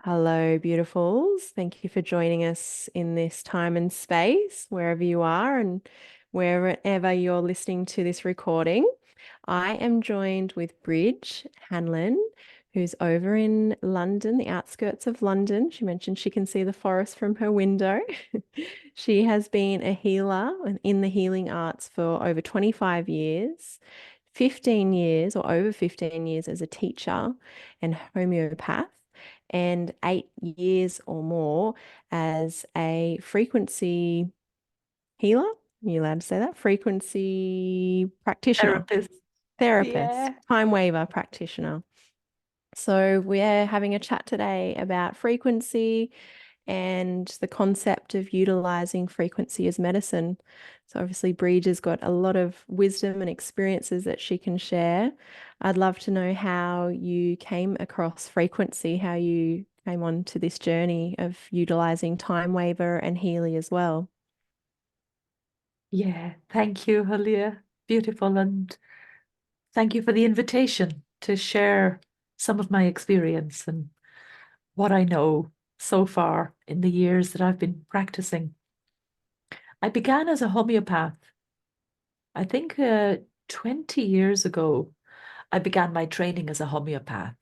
Hello, beautifuls. Thank you for joining us in this time and space, wherever you are and wherever you're listening to this recording. I am joined with Brid Hanlon, who's over in London, the outskirts of London. She mentioned she can see the forest from her window. She has been a healer in the healing arts for over 25 years. 15 years or over 15 years as a teacher and homeopath, and 8 years or more as a frequency healer. Are you allowed to say that? Frequency practitioner, Therapist. therapist, Yeah. timewaver practitioner. So, we're having a chat today about frequency and the concept of utilizing frequency as medicine. So, obviously, Breed has got a lot of wisdom and experiences that she can share. I'd love to know how you came across frequency, how you came on to this journey of utilizing timewaver and Healy as well. Yeah. Thank you, Holliea. Beautiful. And thank you for the invitation to share some of my experience and what I know so far in the years that I've been practicing. I began as a homeopath. I think 20 years ago, I began my training as a homeopath.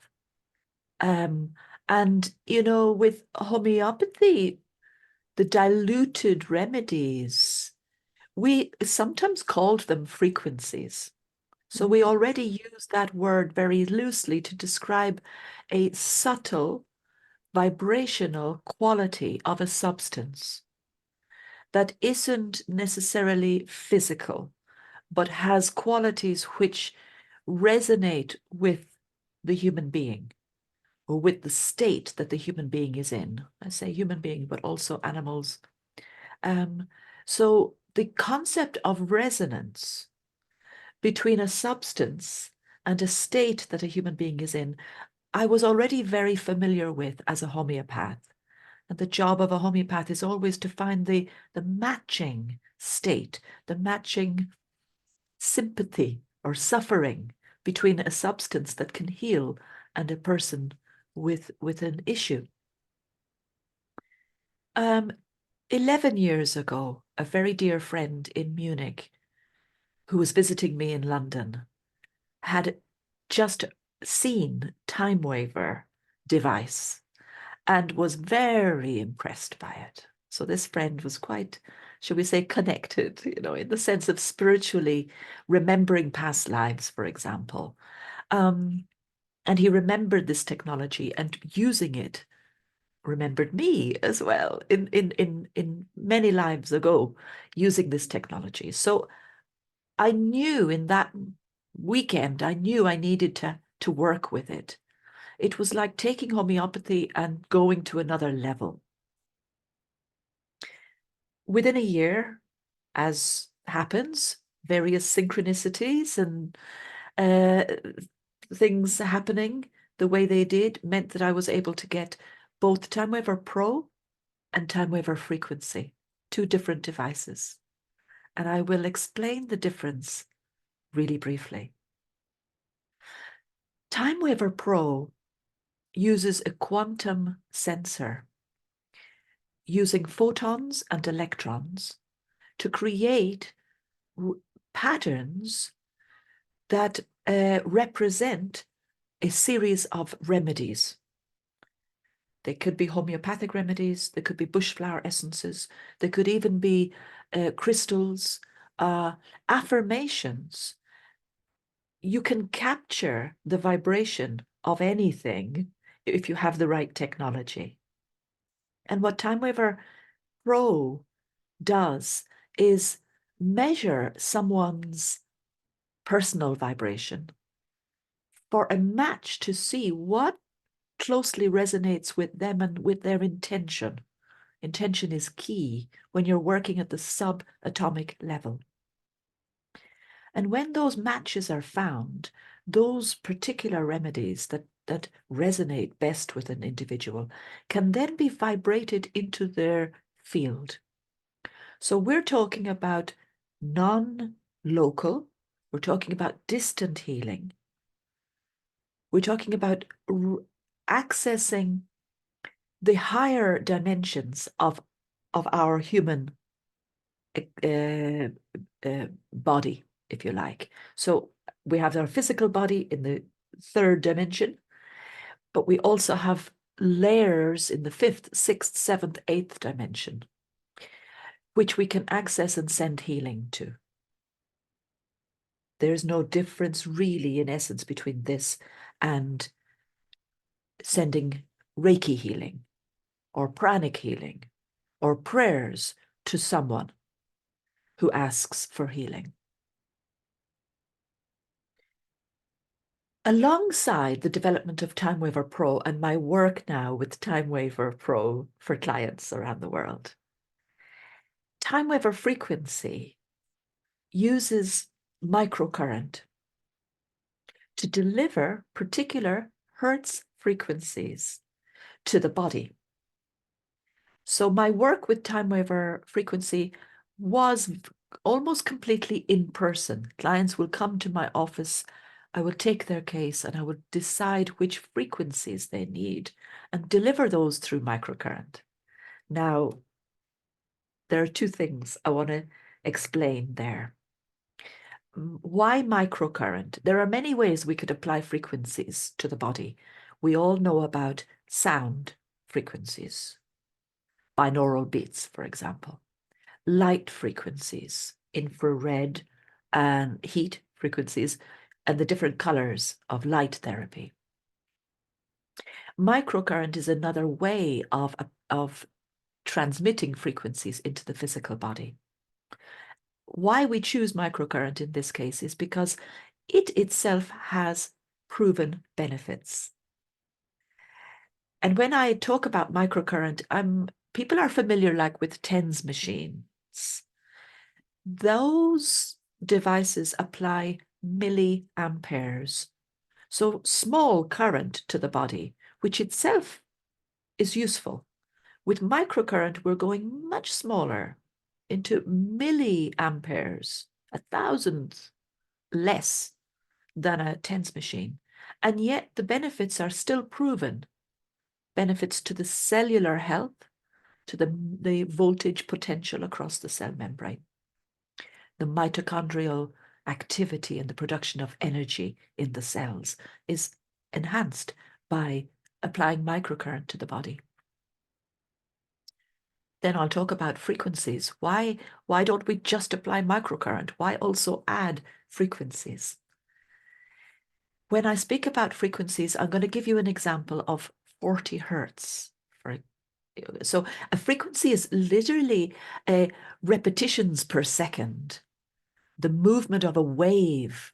Um, with homeopathy, the diluted remedies, we sometimes called them frequencies. So we already use that word very loosely to describe a subtle vibrational quality of a substance that isn't necessarily physical, but has qualities which resonate with the human being or with the state that the human being is in. I say human being, but also animals. Um, so the concept of resonance between a substance and a state that a human being is in, I was already very familiar with as a homeopath. And the job of a homeopath is always to find the matching state, the matching sympathy or suffering between a substance that can heal and a person with an issue. Um, 11 years ago, a very dear friend in Munich who was visiting me in London had just seen timewaver device and was very impressed by it. So this friend was quite, shall we say, connected, in the sense of spiritually remembering past lives, for example. Um, and he remembered this technology and using it remembered me as well in many lives ago using this technology. So I knew in that weekend, I knew I needed to work with it. It was like taking homeopathy and going to another level. Within a year, as happens, various synchronicities and uh, things happening the way they did meant that I was able to get both timewaver Pro and timewaver Frequency, two different devices. And I will explain the difference really briefly. timewaver Pro uses a quantum sensor using photons and electrons to create patterns that represent a series of remedies. They could be homeopathic remedies, they could be bushflower essences, they could even be crystals, affirmations. You can capture the vibration of anything if you have the right technology. And what timewaver Pro does is measure someone's personal vibration for a match to see what closely resonates with them and with their intention. Intention is key when you're working at the subatomic level. And when those matches are found, those particular remedies that resonate best with an individual can then be vibrated into their field. So we're talking about non-local, we're talking about distant healing. We're talking about accessing the higher dimensions of our human body, if you like. So we have our physical body in the third dimension, but we also have layers in the fifth, sixth, seventh, eighth dimension, which we can access and send healing to. There's no difference really in essence between this and sending Reiki healing or pranic healing or prayers to someone who asks for healing. Alongside the development of timewaver Pro and my work now with timewaver Pro for clients around the world, timewaver frequency uses microcurrent to deliver particular hertz frequencies to the body. So my work with timewaver frequency was almost completely in person. Clients will come to my office, I will take their case and I will decide which frequencies they need and deliver those through microcurrent. Now, there are two things I want to explain there. Why microcurrent? There are many ways we could apply frequencies to the body. We all know about sound frequencies, binaural beats, for example, light frequencies, infrared and heat frequencies, and the different colors of light therapy. Microcurrent is another way of transmitting frequencies into the physical body. Why we choose microcurrent in this case is because it itself has proven benefits. And when I talk about microcurrent, people are familiar like with TENS machines. Those devices apply milliamperes, so small current to the body, which itself is useful. With microcurrent, we're going much smaller into milliamperes, 1,000 less than a TENS machine. And yet the benefits are still proven. Benefits to the cellular health, to the voltage potential across the cell membrane, the mitochondrial activity and the production of energy in the cells is enhanced by applying microcurrent to the body. Then I'll talk about frequencies. Why don't we just apply microcurrent? Why also add frequencies? When I speak about frequencies, I'm going to give you an example of 40 hertz. So a frequency is literally repetitions per second, the movement of a wave.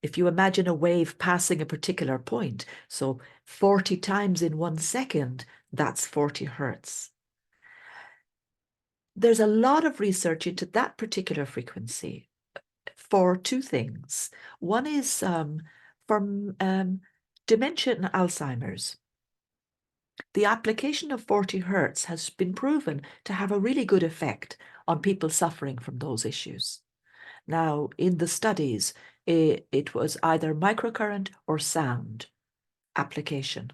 If you imagine a wave passing a particular point, so 40 times in 1 second, that's 40 hertz. There's a lot of research into that particular frequency for two things. One is from dementia and Alzheimer's. The application of 40 hertz has been proven to have a really good effect on people suffering from those issues. Now, in the studies, it was either microcurrent or sound application.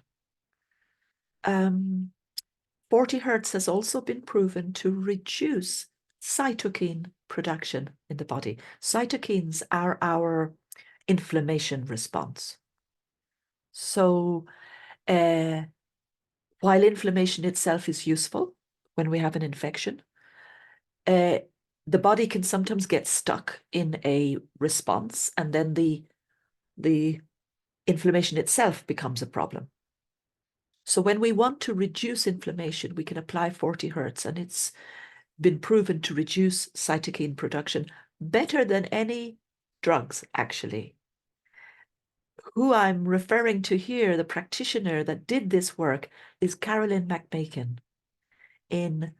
40 hertz has also been proven to reduce cytokine production in the body. Cytokines are our inflammation response. So while inflammation itself is useful when we have an infection, the body can sometimes get stuck in a response, and then the inflammation itself becomes a problem. So when we want to reduce inflammation, we can apply 40 hertz, and it's been proven to reduce cytokine production better than any drugs, actually. Who I'm referring to here, the practitioner that did this work, is Carolyn McMakin in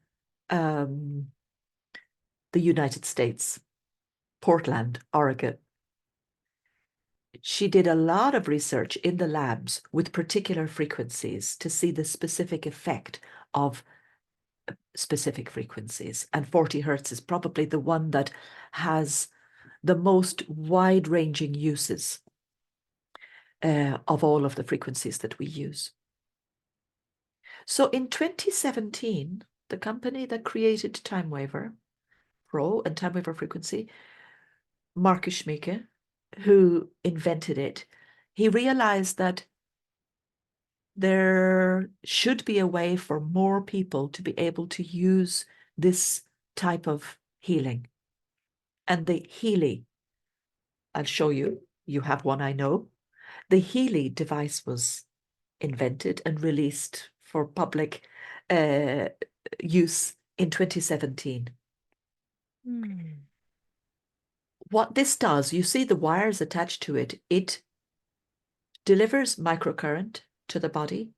the United States, Portland, Oregon. She did a lot of research in the labs with particular frequencies to see the specific effect of specific frequencies. And 40 hertz is probably the one that has the most wide-ranging uses of all of the frequencies that we use. So in 2017, the company that created timewaver Pro and timewaver frequency, Marcus Schmieke, who invented it, he realized that there should be a way for more people to be able to use this type of healing. And the Healy, I'll show you, you have one, I know. The Healy device was invented and released for public use in 2017. Mm. What this does, you see the wires attached to it, it delivers microcurrent to the body,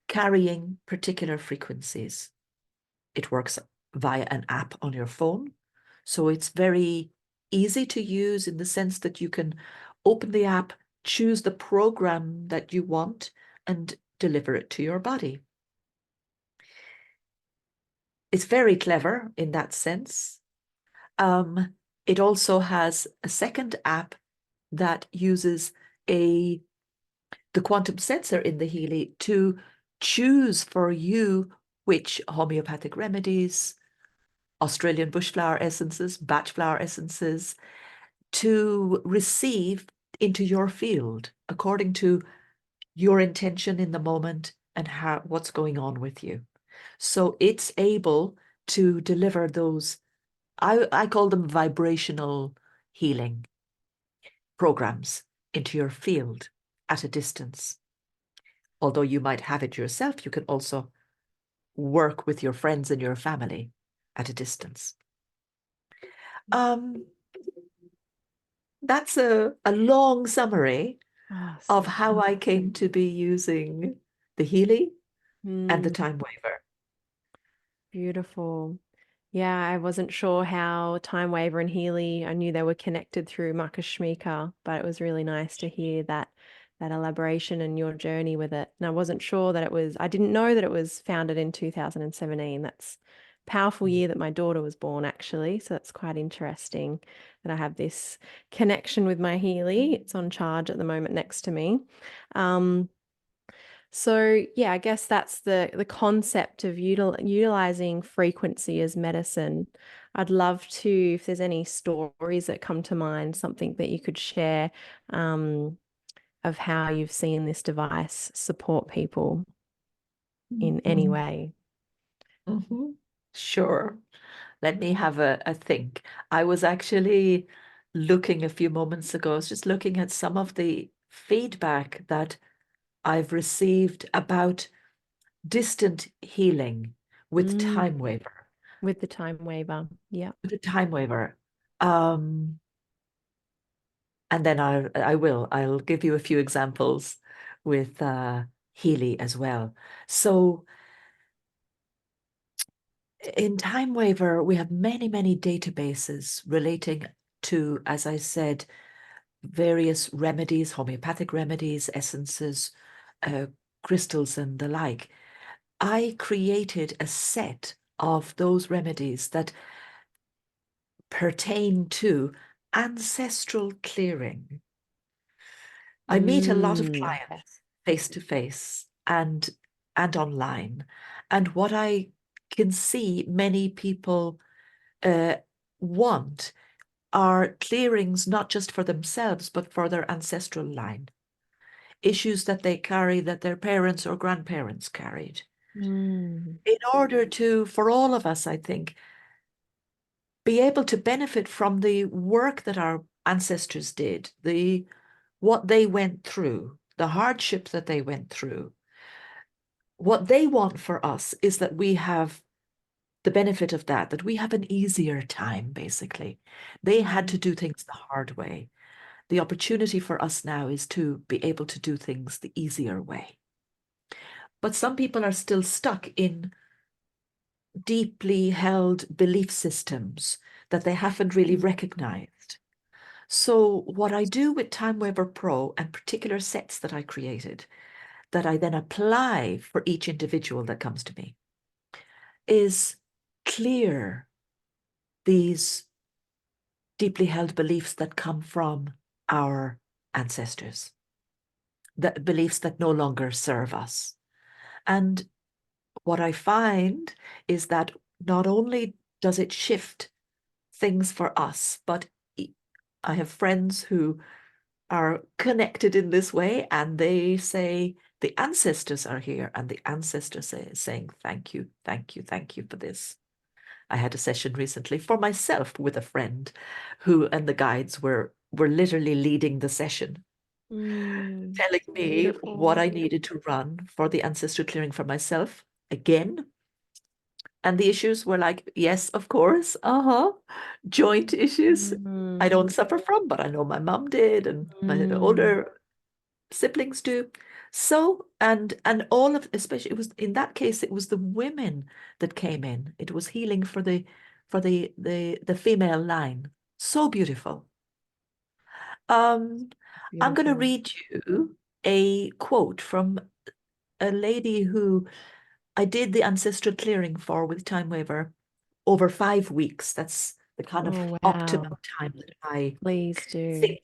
carrying particular frequencies. It works via an app on your phone. So it's very easy to use in the sense that you can open the app, choose the program that you want, and deliver it to your body. It's very clever in that sense. It also has a second app that uses the quantum sensor in the Healy to choose for you which homeopathic remedies, Australian bushflower essences, batch flower essences, to receive into your field according to your intention in the moment and what's going on with you. So it's able to deliver those, I call them vibrational healing programs into your field at a distance. Although you might have it yourself, you can also work with your friends and your family at a distance. Um, that's a long summary Oh, of how I came to be using the Healy and the mm, timewaver. beautiful. Yeah, I wasn't sure how timewaver and Healy, I knew they were connected through Marcus Schmieke, but it was really nice to hear that elaboration and your journey with it. And I wasn't sure that it was, I didn't know that it was founded in 2017. That's a powerful year that my daughter was born, actually. So that's quite interesting that I have this connection with my Healy. It's on charge at the moment next to me. Um, so yeah, I guess that's the concept of utilizing frequency as medicine. I'd love to, if there's any stories that come to mind, something that you could share of how you've seen this device support people in any Mhm. way. Mhm. Sure. Let me have a think. I was actually looking a few moments ago, I was just looking at some of the feedback that I've received about distant healing with Mm, timewaver. with the time waiver. Yeah. With the timewaver. Um, and then I'll give you a few examples with Healy as well. So in timewaver, we have many, many databases relating to, as I said, various remedies, homeopathic remedies, essences, uh, crystals, and the like. I created a set of those remedies that pertain to ancestral clearing. I meet a lot of clients Okay. face to face and online, and what I can see many people uh, want are clearings not just for themselves but for their ancestral line, issues that they carry that their parents or grandparents carried. Mm, In order to, for all of us, I think, be able to benefit from the work that our ancestors did, what they went through, the hardship that they went through. What they want for us is that we have the benefit of that we have an easier time, basically. They had to mm, do things the hard way. The opportunity for us now is to be able to do things the easier way. But some people are still stuck in deeply held belief systems that they haven't really recognized. So what I do with timewaver Pro and particular sets that I created, that I then apply for each individual that comes to me, is clear these deeply held beliefs that come from our ancestors, the beliefs that no longer serve us. And what I find is that not only does it shift things for us, but I have friends who are connected in this way, and they say the ancestors are here, and the ancestors saying thank you, thank you, thank you for this. I had a session recently for myself with a friend who, and the guides were literally leading the session, telling So me what beautiful. I needed to run for the ancestral clearing for myself again. And the issues were like, yes, of course, joint issues I Mm, don't suffer from, but I know my mom did, and my mm, older siblings do. So, and all of, especially it was in that case, it was the women that came in. It was healing for the female line. So beautiful. Um, I'm going to beautiful. read you a quote from a lady who I did the ancestral clearing for with timewaver over 5 weeks. That's the kind of Oh, optimum wow. time that I Please do. think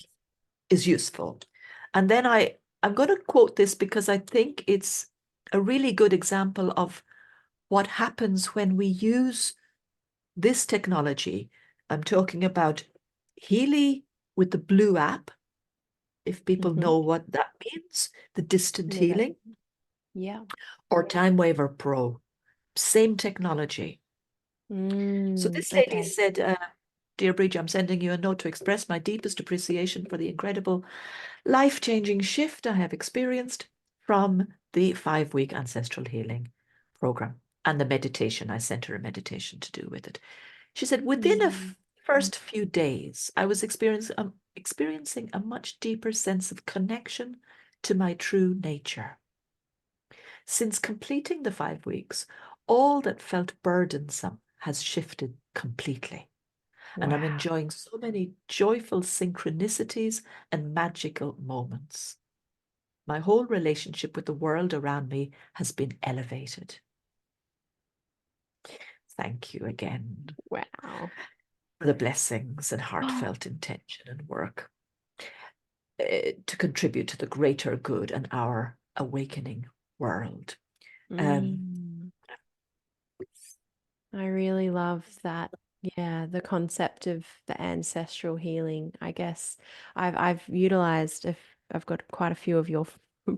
is useful. And then I'm going to quote this because I think it's a really good example of what happens when we use this technology. I'm talking about Healy with the Blue app, if people Hmm. know what that means, the distant No, that, healing, yeah. or TimeWaver Pro, same technology. So this lady Okay. said, Dear Bridge, I'm sending you a note to express my deepest appreciation for the incredible life-changing shift I have experienced from the 5-week ancestral healing program and the meditation. I sent her a meditation to do with it. She said, within a Mm. first few days, I was experiencing a much deeper sense of connection to my true nature. Since completing the 5 weeks, all that felt burdensome has shifted completely, and I'm Wow. enjoying so many joyful synchronicities and magical moments. My whole relationship with the world around me has been elevated. Thank you again Wow. for the blessings and heartfelt intention and work to contribute to the greater good and our awakening world. Um, Mm. I really love that. Yeah, the concept of the ancestral healing. I guess I've utilized if I've got quite a few of your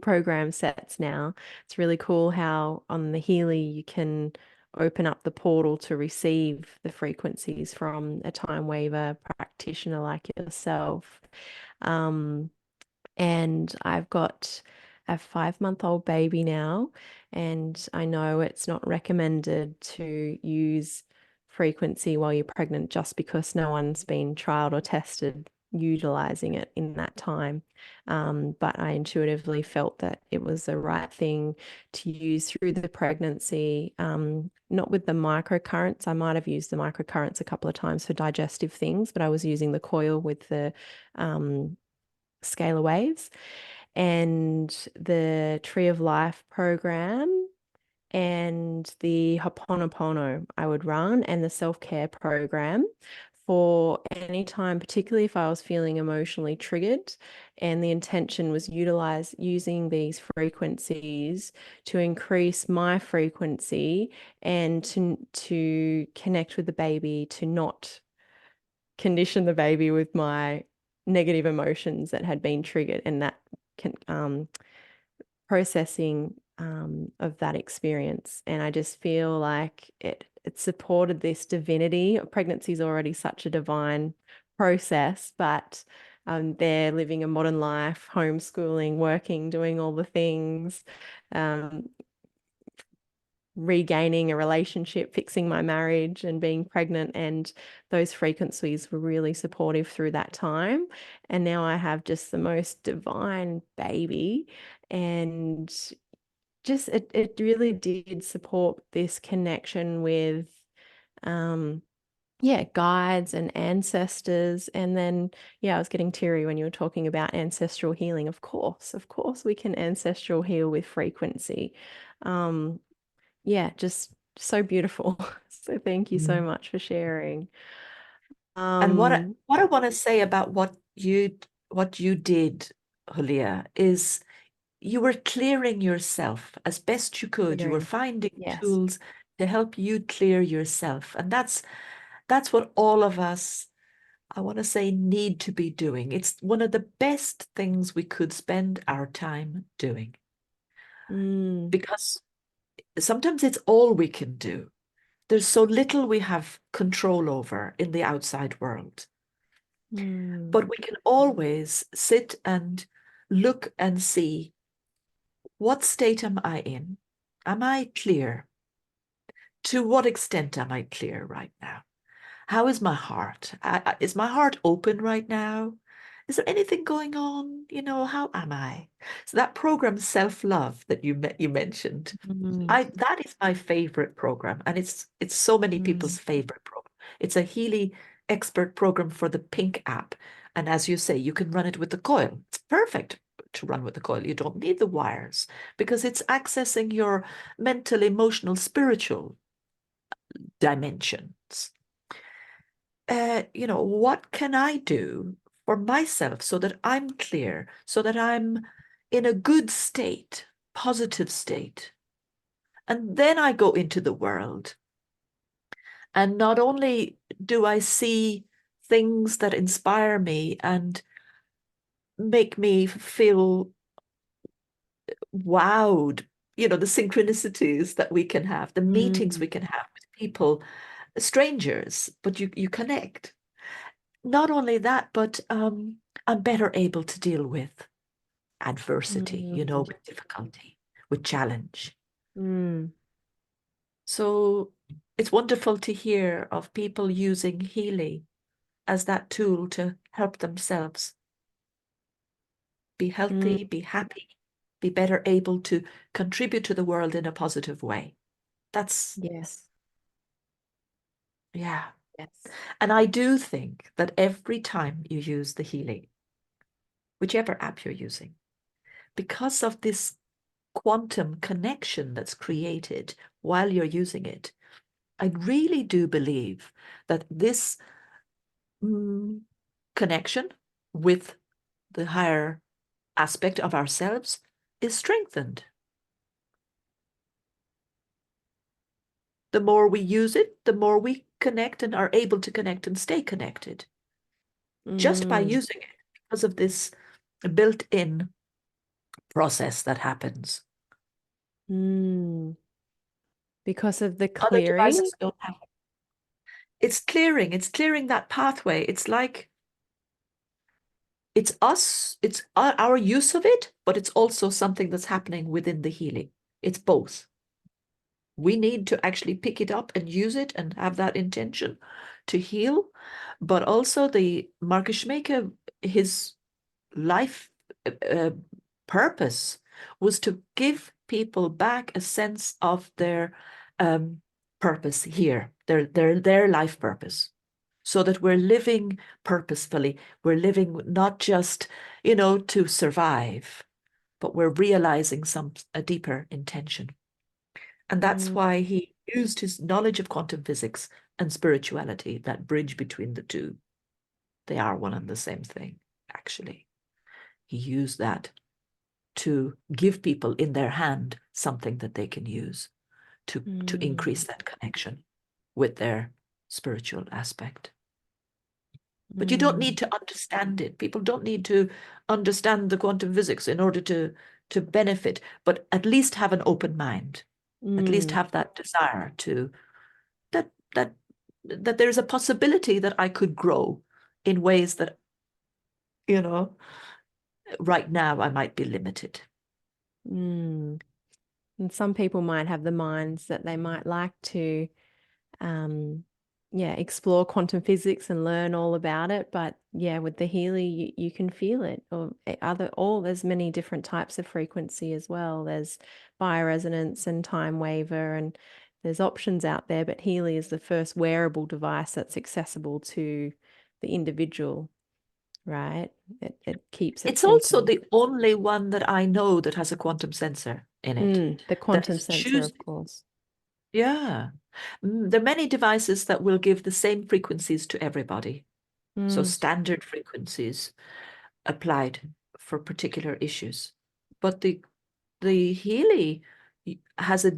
program sets now. It's really cool how on the Healy you can open up the portal to receive the frequencies from a time waver practitioner like yourself. Um, and I've got a 5-month-old baby now, and I know it's not recommended to use frequency while you're pregnant just because no one's been trialed or tested utilizing it in that time. But I intuitively felt that it was the right thing to use through the pregnancy, not with the microcurrents. I might have used the microcurrents a couple of times for digestive things, but I was using the coil with the scalar waves and the Tree of Life program and the Ho'oponopono I would run and the self-care program for any time, particularly if I was feeling emotionally triggered. And the intention was utilize using these frequencies to increase my frequency and to connect with the baby, to not condition the baby with my negative emotions that had been triggered, and that can processing of that experience. And I just feel like it supported this divinity. Pregnancy is already such a divine process, but they're living a modern life, homeschooling, working, doing all the things, um, regaining a relationship, fixing my marriage, and being pregnant. And those frequencies were really supportive through that time. And now I have just the most divine baby. And just it really did support this connection with yeah, guides and ancestors. And then, yeah, I was getting teary when you were talking about ancestral healing. Of course, we can ancestral heal with frequency. Um, yeah, just so beautiful. So thank you so mm. much for sharing. And Um, what I want to say about what you did, Holliea, is you were clearing yourself as best you could. You were Clearing. finding Yes. tools to help you clear yourself. And that's what all of us, I want to say, need to be doing. It's one of the best things we could spend our time doing, Mm, because sometimes it's all we can do. There's so little we have control over in the outside world. mm, But we can always sit and look and see, what state am I in? Am I clear? To what extent am I clear right now? How is my heart? Is my heart open right now? Is there anything going on? How am I? So that program, Self-Love, that you mentioned, mm, that is my favorite program, and it's so many mm, people's favorite program. It's a Healy expert program for the Pink app, and as you say, you can run it with the coil. It's perfect to run with the coil. You don't need the wires because it's accessing your mental, emotional, spiritual dimensions. What can I do for myself so that I'm clear, so that I'm in a good state, positive state? And then I go into the world. And not only do I see things that inspire me and make me feel wowed, the synchronicities that we can have, the meetings mm, we can have with people, strangers, but you connect. Not only that, but I'm better able to deal with adversity, mm, with difficulty, with challenge. mm, So it's wonderful to hear of people using Healy as that tool to help themselves be mm. healthy, be happy, be better able to contribute to the world in a positive way. That's, Yes. yeah. Yes. And I do think that every time you use the Healy, whichever app you're using, because of this quantum connection that's created while you're using it, I really do believe that this mm, connection with the higher aspect of ourselves is strengthened. The more we use it, the more we connect and are able to connect and stay connected just by Mm, using it, because of this built-in process that happens. mm. Because of the Other clearing. devices don't have it. It's clearing that pathway. It's like it's us, it's our use of it, but it's also something that's happening within the healing. It's both. We need to actually pick it up and use it and have that intention to heal. But also the Marcus Schmeke, his life uh, purpose was to give people back a sense of their um, purpose here, their life purpose, so that we're living purposefully. We're living not just, to survive, but we're realizing a deeper intention. And that's Mm, why he used his knowledge of quantum physics and spirituality, that bridge between the two. They are one and the same thing, actually. He used that to give people in their hand something that they can use to mm, increase that connection with their spiritual aspect. But you don't mm, need to understand it. People don't need to understand the quantum physics in order to benefit, but at least have an open mind, at least mm, have that desire to that that that there's a possibility that I could grow in ways that, you know, right now I might be limited. mm. And some people might have the minds that they might like to, um, yeah, explore quantum physics and learn all about it. But yeah, with the Healy, you can feel it. Or there's many different types of frequency as well. There's bioresonance and timewaver, and there's options out there. But Healy is the first wearable device that's accessible to the individual, right? It keeps it It's also simple. the only one that I know that has a quantum sensor in it. The That quantum is sensor, choose. of course. Yeah. There are many devices that will give the same frequencies to everybody. So Mm, standard frequencies applied for particular issues. But the the Healy has a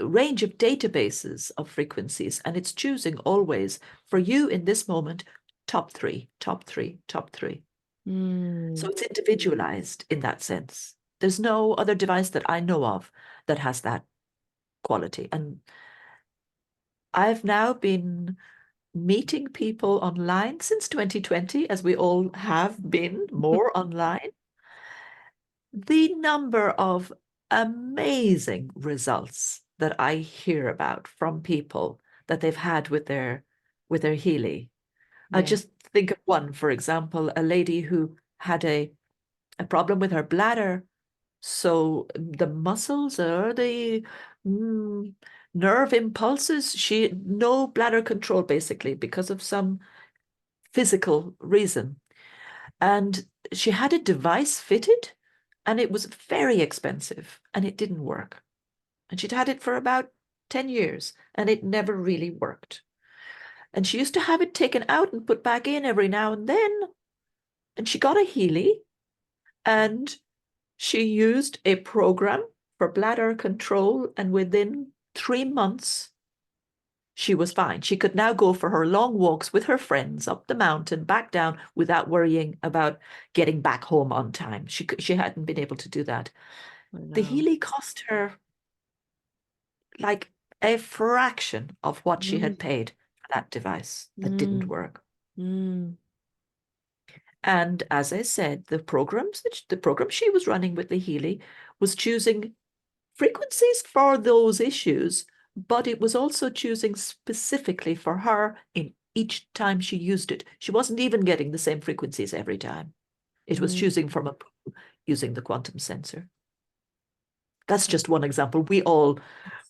range of databases of frequencies, and it's choosing always for you in this moment, top three, top three, top three. So Mm. it's individualized in that sense. There's no other device that I know of that has that quality. And I've now been meeting people online since 2020, as we all have been more online. The number of amazing results that I hear about from people that they've had with their Healy. I Yeah. just think of one, for example, a lady who had a problem with her bladder. So the muscles or the mm, nerve impulses, she no bladder control basically because of some physical reason. And she had a device fitted and it was very expensive and it didn't work. And she'd had it for about 10 years and it never really worked. And she used to have it taken out and put back in every now and then. And she got a Healy and she used a program for bladder control. And within 3 months, she was fine. She could now go for her long walks with her friends up the mountain, back down without worrying about getting back home on time. She hadn't been able to do that. The Wow. Healy cost her like a fraction of what she Mm. had paid for that device that didn't Mm. work. Mm. And as I said, the program she was running with the Healy was choosing frequencies for those issues, but it was also choosing specifically for her in each time she used it. She wasn't even getting the same frequencies every time. It was Mm. choosing from a pool using the quantum sensor. That's So, just one example. We all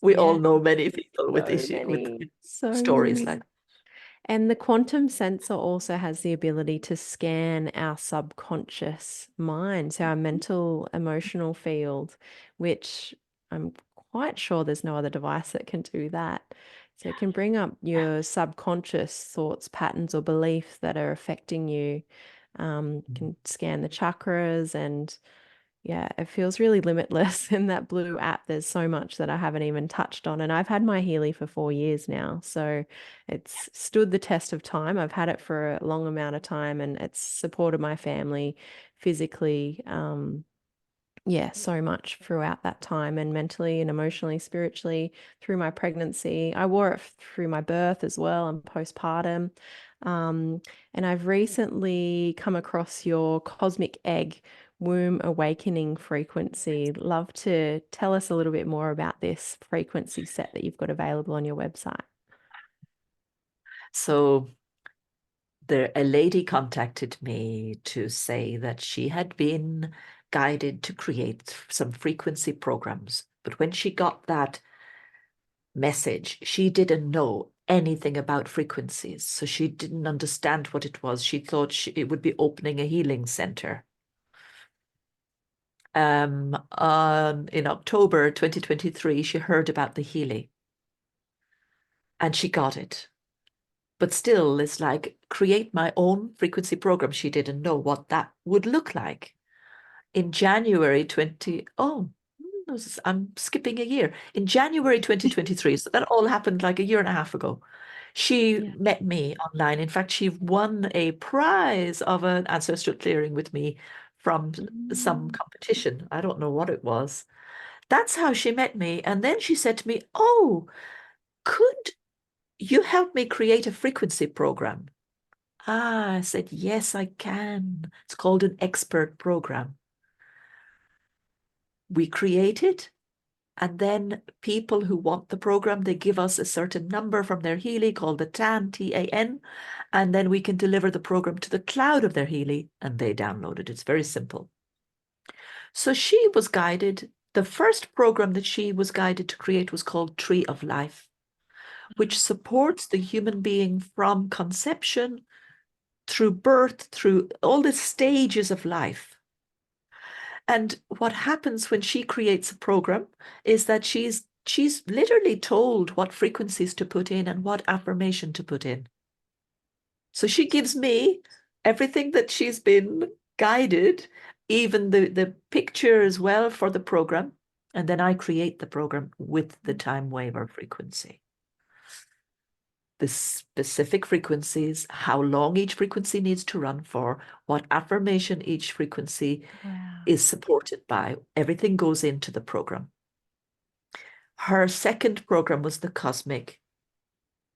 yeah, know many people with so issue with many, so stories many. like And the quantum sensor also has the ability to scan our subconscious mind, so our mental, emotional field, which I'm quite sure there's no other device that can do that. So it can bring up that. your subconscious thoughts, patterns, or beliefs that are affecting you. Can scan the chakras and yeah, it feels really limitless in that blue app. There's so much that I haven't even touched on. And I've had my Healy for 4 years now. So it's stood the test of time. I've had it for a long amount of time and it's supported my family physically. Yeah, so much throughout that time and mentally and emotionally, spiritually through my pregnancy. I wore it through my birth as well and postpartum. Um, and I've recently come across your cosmic egg womb awakening frequency. Love to tell us a little bit more about this frequency set that you've got available on your website. So a lady contacted me to say that she had been guided to create some frequency programs. But when she got that message, she didn't know anything about frequencies. So she didn't understand what it was. She thought it would be opening a healing center. In October 2023, she heard about the Healy and she got it. But still, it's like create my own frequency program. She didn't know what that would look like. In January 20, oh, I'm skipping a year. In January 2023, so that all happened like a year and a half ago. She Yeah. met me online. In fact, she won a prize of an ancestral clearing with me from some Mm. competition. I don't know what it was. That's how she met me. And then she said to me, "Oh, could you help me create a frequency program?" Ah, I said, "Yes, I can." It's called an expert program. We create it, and then people who want the program, they give us a certain number from their Healy called the TAN, T-A-N, and then we can deliver the program to the cloud of their Healy, and they download it. It's very simple. So she was guided. The first program that she was guided to create was called Tree of Life, which supports the human being from conception through birth, through all the stages of life. And what happens when she creates a program is that she's literally told what frequencies to put in and what affirmation to put in. So she gives me everything that she's been guided, even the picture as well for the program. And then I create the program with the time waver frequency. The specific frequencies, how long each frequency needs to run for, what affirmation each frequency Wow. is supported by. Everything goes into the program. Her second program was the Cosmic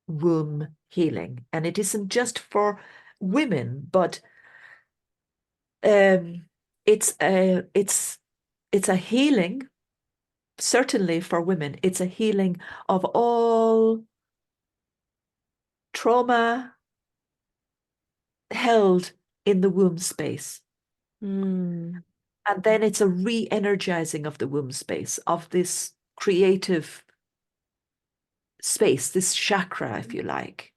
Womb Healing. And it isn't just for women, but it's a healing, certainly for women. It's a healing of all trauma held in the womb space. Mm. And then it's a re-energizing of the womb space, of this creative space, this chakra, if you like.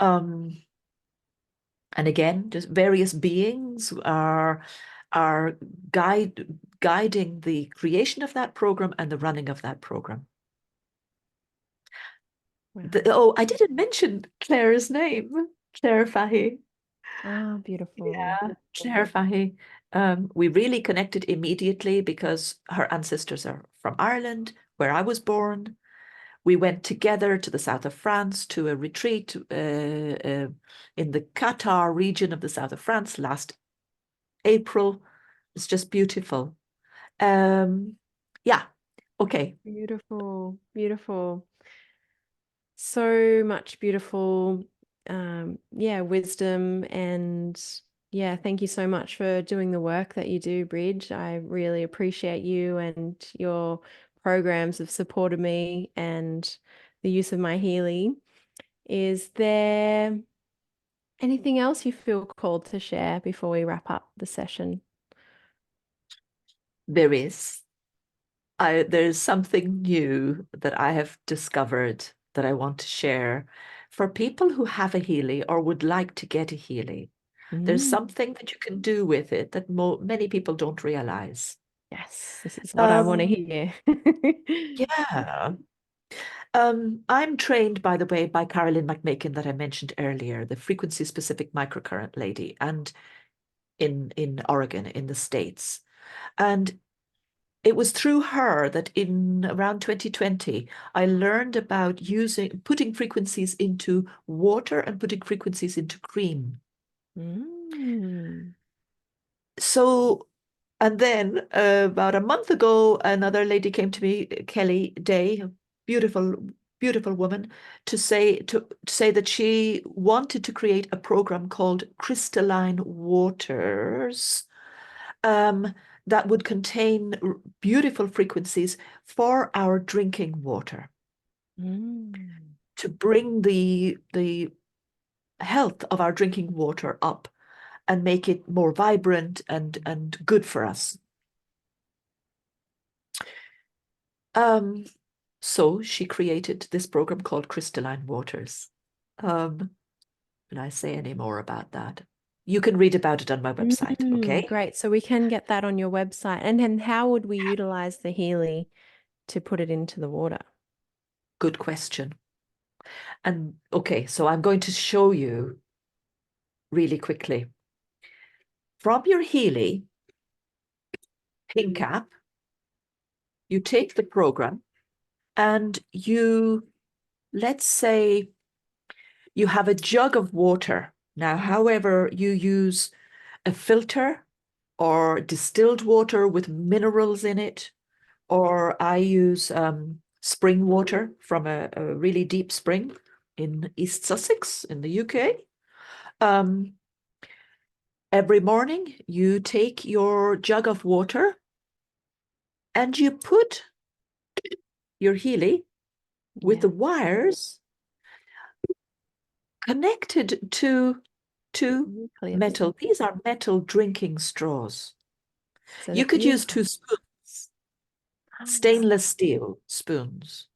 And again, just various beings are guiding the creation of that program and the running of that program. Wow. Oh, I didn't mention Claire's name, Claire Fahey. Ah, beautiful. Yeah, Claire Fahey. We really connected immediately because her ancestors are from Ireland, where I was born. We went together to the south of France to a retreat in the Qatar region of the south of France last April. It's just beautiful. Yeah, okay. Beautiful. Beautiful. So much beautiful, yeah, wisdom. And yeah, thank you so much for doing the work that you do, Bridge. I really appreciate you, and your programs have supported me and the use of my Healy. Is there anything else you feel called to share before we wrap up the session? There is. There's something new that I have discovered that I want to share for people who have a Healy or would like to get a Healy. There's Mm. something that you can do with it that many people don't realize. Yes, this is what I want to Um, hear. yeah. I'm trained, by the way, by Carolyn McMakin that I mentioned earlier, the frequency-specific microcurrent lady, and in Oregon, in the States. And it was through her that in around 2020, I learned about putting frequencies into water and putting frequencies into cream. Mm. So, and then about a month ago, another lady came to me, Kelly Day, a beautiful, beautiful woman, to say that she wanted to create a program called Crystalline Waters, um, that would contain beautiful frequencies for our drinking water Mm. to bring the health of our drinking water up and make it more vibrant and good for us. Um, so she created this program called Crystalline Waters. Can I say any more about that? You can read about it on my website, okay? Great. So we can get that on your website. And then how would we utilize the Healy to put it into the water? Good question. And okay, so I'm going to show you really quickly. From your Healy pink app, you take the program and let's say you have a jug of water. Now, however, you use a filter or distilled water with minerals in it, or I use spring water from a really deep spring in East Sussex in the UK. Um, every morning, you take your jug of water and you put your Healy with Yeah. the wires connected to Clear. metal. These are metal drinking straws. So You that could you. use two spoons, Ah. stainless steel spoons,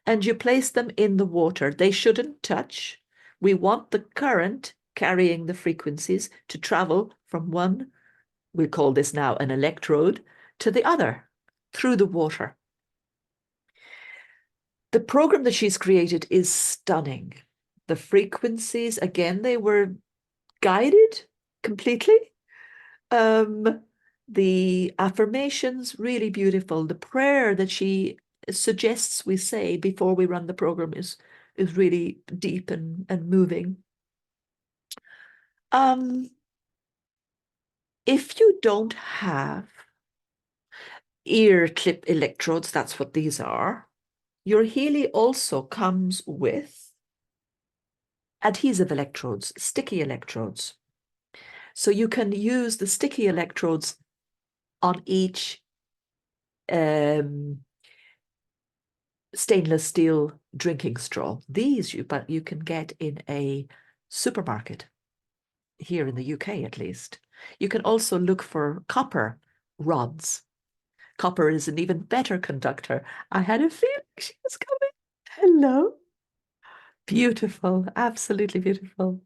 and you place them in the water. They shouldn't touch. We want the current carrying the frequencies to travel from one, we call this now an electrode, to the other through the water. The program that she's created is stunning. The frequencies, again, they were guided completely. The affirmations, really beautiful. The prayer that she suggests we say before we run the program is really deep and moving. If you don't have ear clip electrodes, that's what these are, your Healy also comes with adhesive electrodes, sticky electrodes. So you can use the sticky electrodes on each stainless steel drinking straw. These but you can get in a supermarket here in the UK, at least. You can also look for copper rods. Copper is an even better conductor. I had a feeling she was coming. Hello. Beautiful, absolutely beautiful.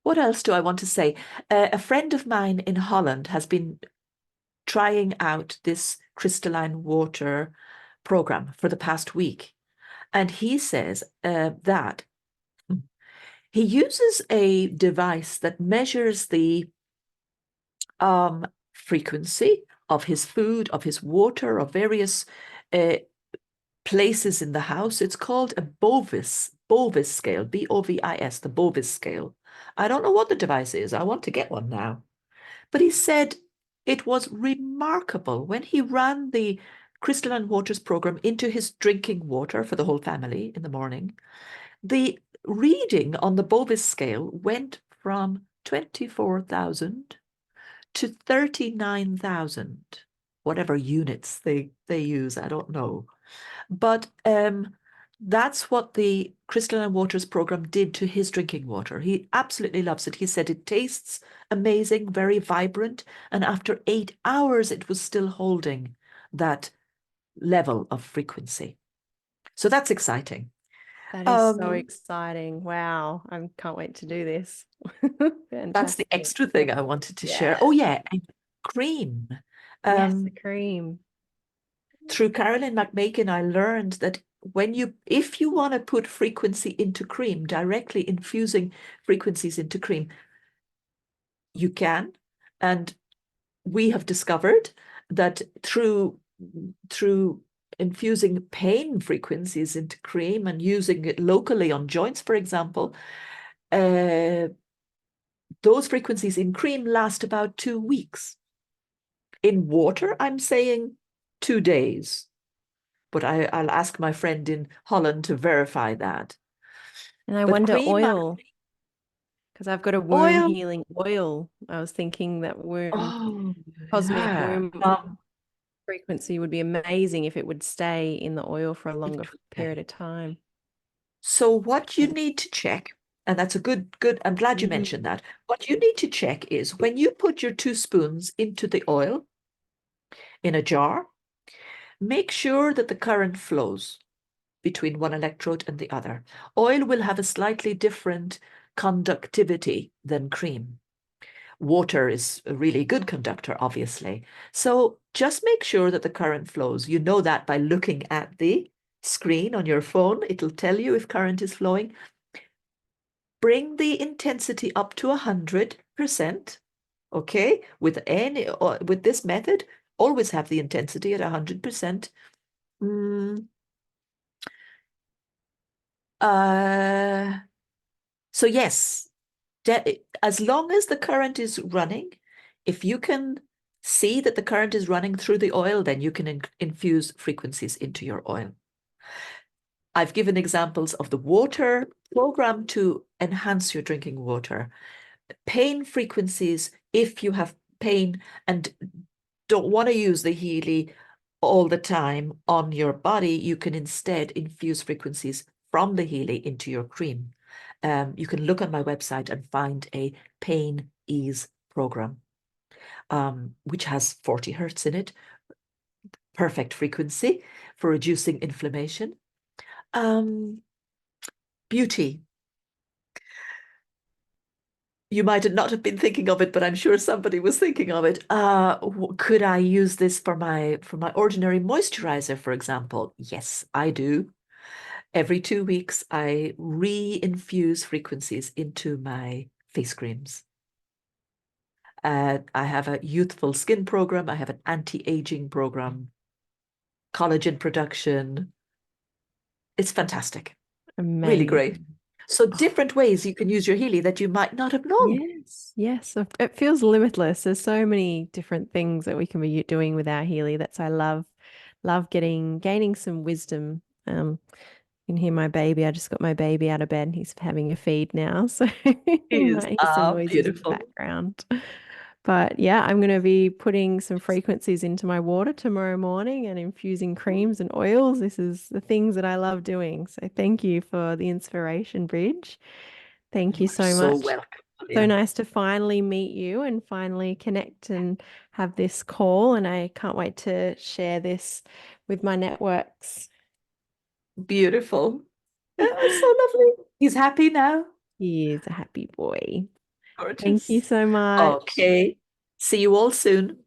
What else do I want to say? A friend of mine in Holland has been trying out this crystalline water program for the past week. And he says that he uses a device that measures the frequency of his food, of his water, of various places in the house. It's called a Bovis scale, Bovis, the Bovis scale. I don't know what the device is. I want to get one now. But he said it was remarkable when he ran the Crystalline Waters program into his drinking water for the whole family in the morning. The reading on the Bovis scale went from 24,000 to 39,000, whatever units they use, I don't know. But that's what the Crystalline Waters program did to his drinking water. He absolutely loves it. He said it tastes amazing, very vibrant, and after 8 hours, it was still holding that level of frequency. So that's exciting. That is so exciting. Wow. I can't wait to do this. That's the Fantastic. extra thing I wanted to share. Yeah. Oh, yeah, and cream. Yes, the cream. Through Carolyn McMakin, I learned that if you want to put frequency into cream, directly infusing frequencies into cream, you can. And we have discovered that through infusing pain frequencies into cream and using it locally on joints, for example, those frequencies in cream last about 2 weeks. In water, I'm saying 2 days. But I'll ask my friend in Holland to verify that. And I But wonder cream oil, because I've got a womb oil, healing oil. I was thinking that oh, cosmic yeah. womb frequency would be amazing if it would stay in the oil for a longer period of time. So what you need to check, and that's a good, I'm glad you Mm. mentioned that. What you need to check is when you put your 2 spoons into the oil in a jar, make sure that the current flows between one electrode and the other. Oil will have a slightly different conductivity than cream. Water is a really good conductor, obviously. So just make sure that the current flows. You know that by looking at the screen on your phone. It'll tell you if current is flowing. Bring the intensity up to 100%. Okay, with this method, always have the intensity at 100%. So yes, as long as the current is running, if you can see that the current is running through the oil, then you can infuse frequencies into your oil. I've given examples of the water program to enhance your drinking water. Pain frequencies, if you have pain and don't want to use the Healy all the time on your body, you can instead infuse frequencies from the Healy into your cream. You can look on my website and find a pain ease program, which has 40 hertz in it. Perfect frequency for reducing inflammation. Beauty. You might not have been thinking of it, but I'm sure somebody was thinking of it. Could I use this for my ordinary moisturizer, for example? Yes, I do. Every 2 weeks, I re-infuse frequencies into my face creams. I have a youthful skin program. I have an anti-aging program, collagen production. It's fantastic. Really great. Amazing. So Oh, different ways you can use your Healy that you might not have known. yes, yes. It feels limitless. There's so many different things that we can be doing with our Healy. That's I love gaining some wisdom. You can hear my baby. I just got my baby out of bed and he's having a feed now. So you Is might hear some noises in the beautiful. background. But yeah, I'm going to be putting some frequencies into my water tomorrow morning and infusing creams and oils. This is the things that I love doing. So thank you for the inspiration, Bridge. Thank You you are so so much. welcome, So Holliea. nice to finally meet you and finally connect and have this call. And I can't wait to share this with my networks. Beautiful. Oh, so lovely. He's happy now. He is a happy boy. Thank you Gorgeous. so much. Okay. See you all soon.